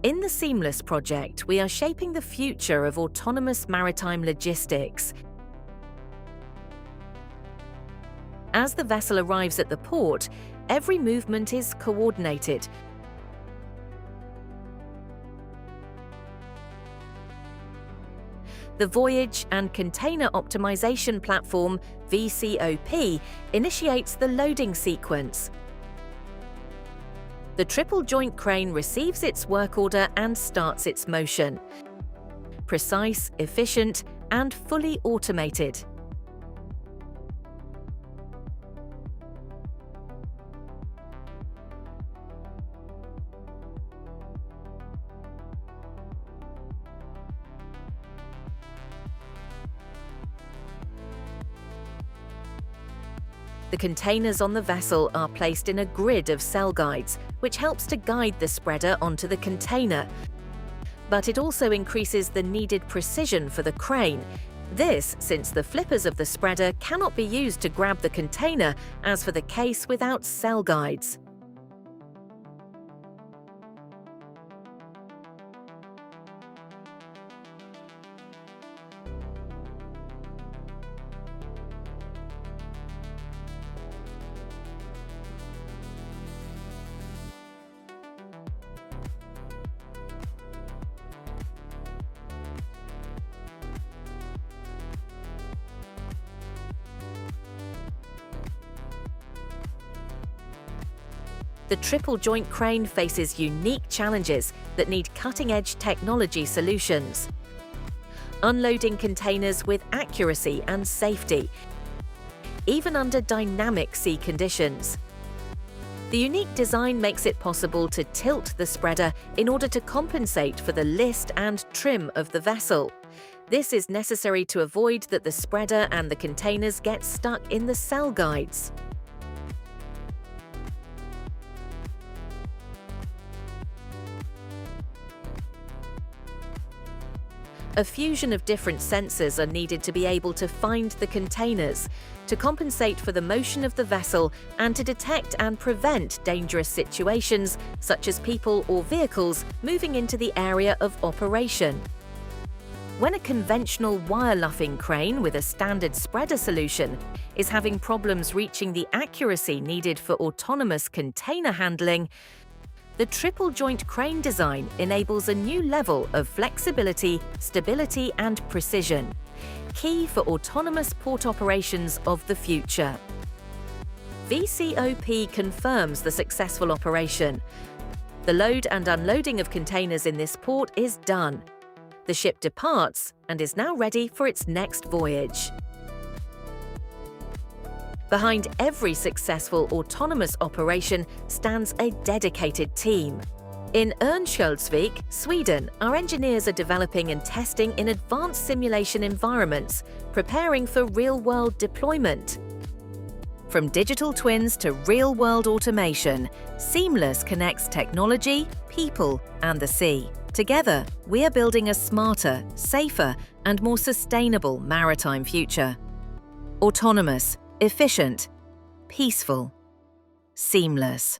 In the Seamless project, we are shaping the future of autonomous maritime logistics. As the vessel arrives at the port, every movement is coordinated. The Voyage and Container Optimization Platform, VCOP, initiates the loading sequence. The triple joint crane receives its work order and starts its motion. Precise, efficient, and fully automated. The containers on the vessel are placed in a grid of cell guides, which helps to guide the spreader onto the container. But it also increases the needed precision for the crane. This, since the flippers of the spreader cannot be used to grab the container, as for the case without cell guides. The triple joint crane faces unique challenges that need cutting-edge technology solutions. Unloading containers with accuracy and safety, even under dynamic sea conditions. The unique design makes it possible to tilt the spreader in order to compensate for the list and trim of the vessel. This is necessary to avoid that the spreader and the containers get stuck in the cell guides. A fusion of different sensors are needed to be able to find the containers, to compensate for the motion of the vessel, and to detect and prevent dangerous situations, such as people or vehicles moving into the area of operation. When a conventional wire luffing crane with a standard spreader solution is having problems reaching the accuracy needed for autonomous container handling, the triple joint crane design enables a new level of flexibility, stability, and precision, key for autonomous port operations of the future. VCOP confirms the successful operation. The load and unloading of containers in this port is done. The ship departs and is now ready for its next voyage. Behind every successful autonomous operation stands a dedicated team. In Örnsköldsvik, Sweden, our engineers are developing and testing in advanced simulation environments, preparing for real-world deployment. From digital twins to real-world automation, Seamless connects technology, people, and the sea. Together, we are building a smarter, safer, and more sustainable maritime future. Autonomous, efficient, peaceful, seamless.